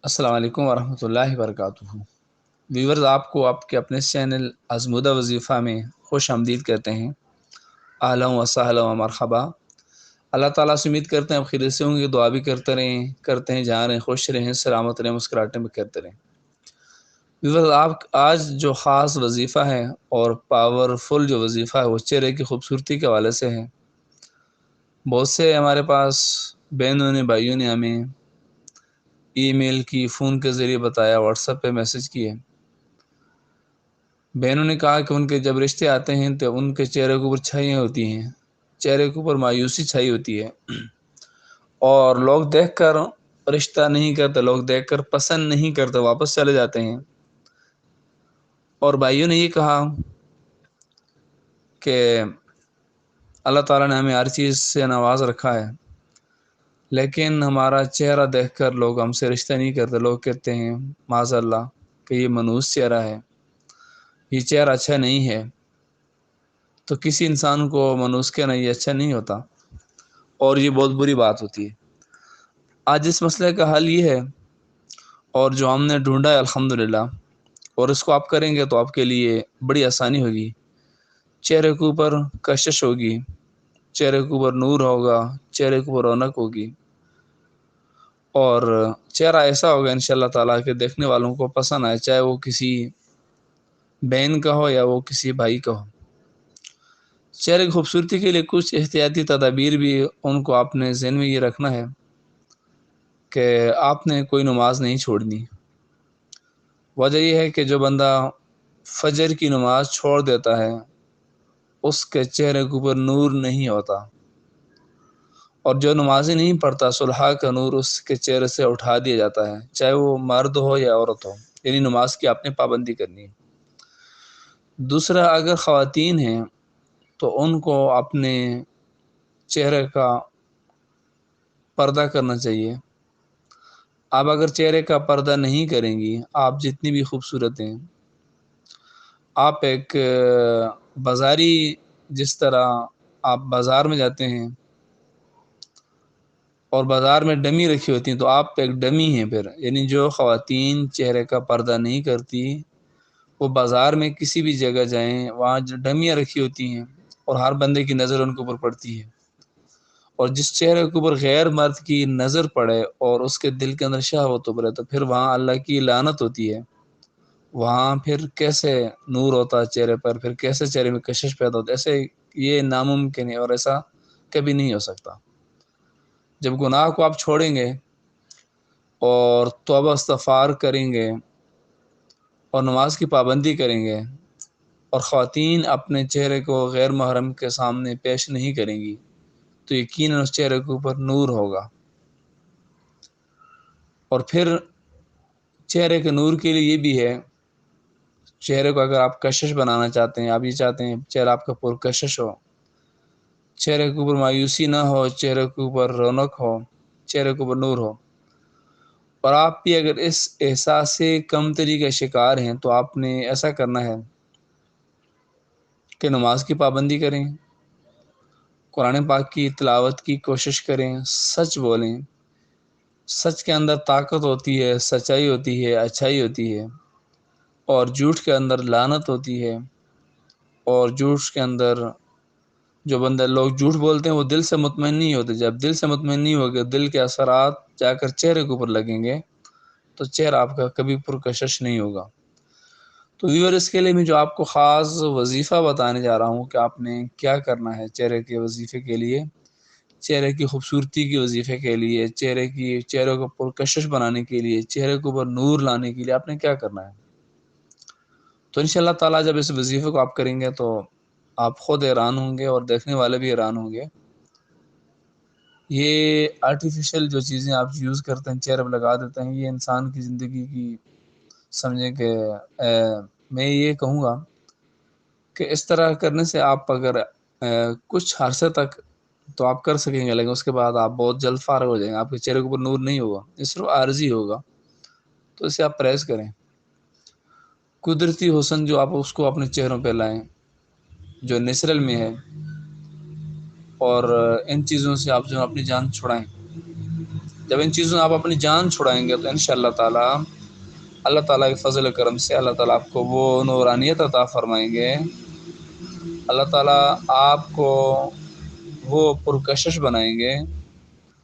السلام علیکم ورحمۃ اللہ وبرکاتہ۔ ویورز، آپ کو آپ کے اپنے چینل آزمودہ وظیفہ میں خوش آمدید کرتے ہیں۔ اہلا و سہلا و مرحبا۔ اللہ تعالیٰ سے امید کرتے ہیں آپ خیریت سے ہوں گے، دعا بھی کرتے ہیں جہاں رہیں، خوش رہیں، سلامت رہیں، مسکراہٹیں بھی کرتے رہیں۔ ویورز، آپ آج جو خاص وظیفہ ہے اور پاورفل جو وظیفہ ہے وہ چہرے کی خوبصورتی کے حوالے سے ہے۔ بہت سے ہمارے پاس بہنوں نے، بھائیوں نے ہمیں ای میل کی، فون کے ذریعے بتایا، واٹس ایپ پہ میسج کیے۔ بہنوں نے کہا کہ ان کے جب رشتے آتے ہیں تو ان کے چہرے کے اوپر چھائیاں ہوتی ہیں، چہرے کے اوپر مایوسی چھائی ہوتی ہے، اور لوگ دیکھ کر رشتہ نہیں کرتے، لوگ دیکھ کر پسند نہیں کرتے، واپس چلے جاتے ہیں۔ اور بھائیوں نے یہ کہا کہ اللہ تعالیٰ نے ہمیں ہر چیز سے نواز رکھا ہے، لیکن ہمارا چہرہ دیکھ کر لوگ ہم سے رشتہ نہیں کرتے۔ لوگ کہتے ہیں معاذ اللہ کہ یہ منحوس چہرہ ہے، یہ چہرہ اچھا نہیں ہے۔ تو کسی انسان کو منحوس کہنا یہ اچھا نہیں ہوتا، اور یہ بہت بری بات ہوتی ہے۔ آج اس مسئلے کا حل یہ ہے، اور جو ہم نے ڈھونڈا ہے الحمدللہ، اور اس کو آپ کریں گے تو آپ کے لیے بڑی آسانی ہوگی۔ چہرے کے اوپر کشش ہوگی، چہرے کے اوپر نور ہوگا، چہرے کے اوپر رونق ہوگی، اور چہرہ ایسا ہوگا انشاءاللہ تعالیٰ کہ دیکھنے والوں کو پسند آئے، چاہے وہ کسی بہن کا ہو یا وہ کسی بھائی کا ہو۔ چہرے کی خوبصورتی کے لیے کچھ احتیاطی تدابیر بھی ان کو آپ نے ذہن میں یہ رکھنا ہے کہ آپ نے کوئی نماز نہیں چھوڑنی۔ وجہ یہ ہے کہ جو بندہ فجر کی نماز چھوڑ دیتا ہے اس کے چہرے کے اوپر نور نہیں ہوتا، اور جو نمازیں نہیں پڑھتا صلحہ کا نور اس کے چہرے سے اٹھا دیا جاتا ہے، چاہے وہ مرد ہو یا عورت ہو۔ یعنی نماز کی آپ نے پابندی کرنی ہے۔ دوسرا، اگر خواتین ہیں تو ان کو اپنے چہرے کا پردہ کرنا چاہیے۔ آپ اگر چہرے کا پردہ نہیں کریں گی، آپ جتنی بھی خوبصورت ہیں، آپ ایک بازاری، جس طرح آپ بازار میں جاتے ہیں اور بازار میں ڈمی رکھی ہوتی ہیں تو آپ ایک ڈمی ہیں پھر۔ یعنی جو خواتین چہرے کا پردہ نہیں کرتی وہ بازار میں کسی بھی جگہ جائیں، وہاں جو ڈمیاں رکھی ہوتی ہیں اور ہر بندے کی نظر ان کے اوپر پڑتی ہے، اور جس چہرے کے اوپر غیر مرد کی نظر پڑے اور اس کے دل کے اندر شہوت ابھرے تو پھر وہاں اللہ کی لعنت ہوتی ہے۔ وہاں پھر کیسے نور ہوتا ہے چہرے پر، پھر کیسے چہرے میں کشش پیدا ہوتا ہے؟ ایسے یہ ناممکن ہے، اور ایسا کبھی نہیں ہو سکتا۔ جب گناہ کو آپ چھوڑیں گے اور توبہ استغفار کریں گے اور نماز کی پابندی کریں گے، اور خواتین اپنے چہرے کو غیر محرم کے سامنے پیش نہیں کریں گی، تو یقیناً اس چہرے کے اوپر نور ہوگا۔ اور پھر چہرے کے نور کے لیے یہ بھی ہے، چہرے کو اگر آپ کشش بنانا چاہتے ہیں، آپ یہ چاہتے ہیں چہرہ آپ کا پرکشش ہو، چہرے کے اوپر مایوسی نہ ہو، چہرے کے اوپر رونق ہو، چہرے کے اوپر نور ہو، اور آپ بھی اگر اس احساس سے کمتری کا شکار ہیں تو آپ نے ایسا کرنا ہے کہ نماز کی پابندی کریں، قرآن پاک کی تلاوت کی کوشش کریں، سچ بولیں۔ سچ کے اندر طاقت ہوتی ہے، سچائی ہوتی ہے، اچھائی ہوتی ہے، اور جھوٹ کے اندر لعنت ہوتی ہے۔ اور جھوٹ کے اندر جو بندہ، لوگ جھوٹ بولتے ہیں وہ دل سے مطمئن نہیں ہوتے۔ جب دل سے مطمئن نہیں ہوگے، دل کے اثرات جا کر چہرے کے اوپر لگیں گے تو چہرہ آپ کا کبھی پرکشش نہیں ہوگا۔ تو ویور، اس کے لیے میں جو آپ کو خاص وظیفہ بتانے جا رہا ہوں کہ آپ نے کیا کرنا ہے چہرے کے وظیفے کے لیے، چہرے کی خوبصورتی کے وظیفے کے لیے، چہرے کو پرکشش بنانے کے لیے، چہرے کے اوپر نور لانے کے لیے آپ نے کیا کرنا ہے۔ تو انشاءاللہ تعالیٰ جب اس وظیفے کو آپ کریں گے تو آپ خود حیران ہوں گے اور دیکھنے والے بھی حیران ہوں گے۔ یہ آرٹیفیشل جو چیزیں آپ یوز کرتے ہیں، چہرے پہ لگا دیتے ہیں، یہ انسان کی زندگی کی، سمجھیں کہ میں یہ کہوں گا کہ اس طرح کرنے سے آپ اگر کچھ عرصے تک تو آپ کر سکیں گے، لیکن اس کے بعد آپ بہت جلد فارغ ہو جائیں گے، آپ کے چہرے کے اوپر نور نہیں ہوگا، یہ صرف عارضی ہوگا۔ تو اسے آپ پرہیز کریں۔ قدرتی حسن جو آپ اس کو اپنے چہروں پہ لائیں، جو نیچرل میں ہے، اور ان چیزوں سے آپ جو اپنی جان چھڑائیں۔ جب ان چیزوں میں آپ اپنی جان چھڑائیں گے تو انشاءاللہ تعالی اللہ تعالیٰ کے فضل و کرم سے اللہ تعالیٰ آپ کو وہ نورانیت عطا فرمائیں گے، اللہ تعالیٰ آپ کو وہ پرکشش بنائیں گے،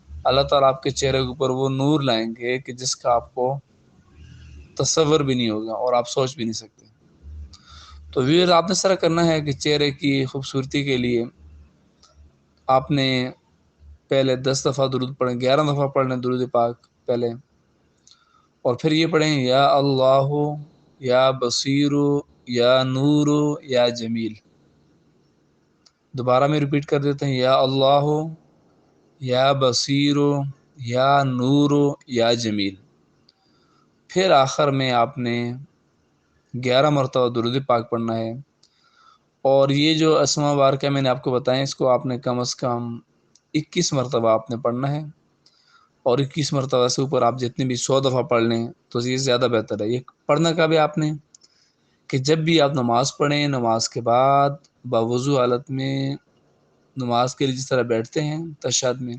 اللہ تعالیٰ آپ کے چہرے کے اوپر وہ نور لائیں گے کہ جس کا آپ کو تصور بھی نہیں ہوگا اور آپ سوچ بھی نہیں سکتے۔ تو ویئر آپ نے سارا کرنا ہے کہ چہرے کی خوبصورتی کے لیے آپ نے پہلے 10 دفعہ درود پڑھیں، 11 دفعہ پڑھیں درود پاک پہلے، اور پھر یہ پڑھیں یا اللہ یا بصیر یا نور یا جمیل۔ دوبارہ میں ریپیٹ کر دیتے ہیں، یا اللہ یا بصیر یا نور یا جمیل۔ پھر آخر میں آپ نے 11 مرتبہ درود پاک پڑھنا ہے، اور یہ جو اسماء بارکہ میں نے آپ کو بتائیں اس کو آپ نے کم از کم 21 مرتبہ آپ نے پڑھنا ہے، اور 21 مرتبہ سے اوپر آپ جتنے بھی 100 دفعہ پڑھ لیں تو یہ زیادہ بہتر ہے۔ یہ پڑھنا کا بھی آپ نے کہ جب بھی آپ نماز پڑھیں، نماز کے بعد باوضو حالت میں نماز کے لیے جس طرح بیٹھتے ہیں تشہد میں،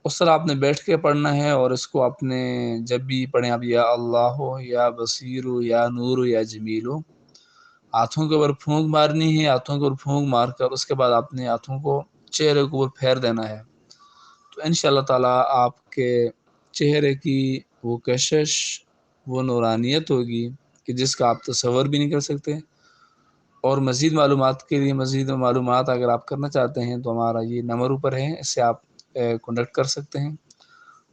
اس طرح آپ نے بیٹھ کے پڑھنا ہے، اور اس کو آپ نے جب بھی پڑھیں آپ یا اللہ یا بصیر یا نور یا جمیل، ہاتھوں کے اوپر پھونک مارنی ہے، ہاتھوں کے اوپر پھونک مار کر اس کے بعد آپ نے ہاتھوں کو چہرے کے اوپر پھیر دینا ہے، تو انشاءاللہ تعالیٰ آپ کے چہرے کی وہ کشش، وہ نورانیت ہوگی کہ جس کا آپ تصور بھی نہیں کر سکتے۔ اور مزید معلومات کے لیے، مزید معلومات اگر آپ کرنا چاہتے ہیں تو ہمارا یہ نمبر اوپر ہے، اس سے آپ کانٹیکٹ کر سکتے ہیں،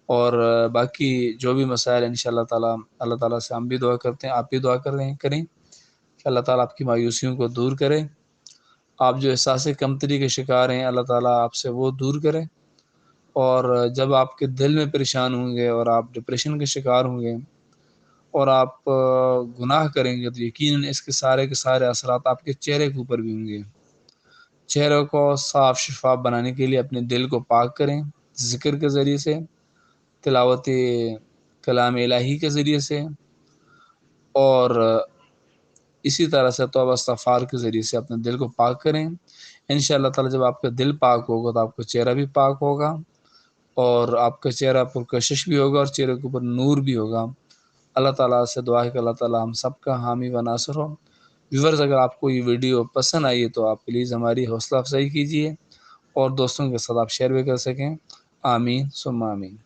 اور باقی جو بھی مسائل انشاءاللہ تعالیٰ اللہ تعالیٰ سے ہم بھی دعا کرتے ہیں، آپ بھی دعا کریں کہ اللہ تعالیٰ آپ کی مایوسیوں کو دور کرے، آپ جو احساس کمتری کے شکار ہیں اللہ تعالیٰ آپ سے وہ دور کرے، اور جب آپ کے دل میں پریشان ہوں گے اور آپ ڈپریشن کے شکار ہوں گے اور آپ گناہ کریں گے تو یقیناً اس کے سارے اثرات آپ کے چہرے کے اوپر بھی ہوں گے۔ چہرے کو صاف شفاف بنانے کے لیے اپنے دل کو پاک کریں، ذکر کے ذریعے سے، تلاوت کلام الہی کے ذریعے سے، اور اسی طرح سے توبہ استغفار کے ذریعے سے اپنے دل کو پاک کریں۔ انشاءاللہ تعالی جب آپ کا دل پاک ہوگا تو آپ کا چہرہ بھی پاک ہوگا، اور آپ کا چہرہ پرکشش بھی ہوگا، اور چہرے کے اوپر نور بھی ہوگا۔ اللہ تعالیٰ سے دعا ہے کہ اللہ تعالیٰ ہم سب کا حامی و ناصر ہو۔ ویورز، اگر آپ کو یہ ویڈیو پسند آئی ہے تو آپ پلیز ہماری حوصلہ افزائی کیجیے، اور دوستوں کے ساتھ آپ شیئر بھی کر سکیں۔ آمین ثم آمین۔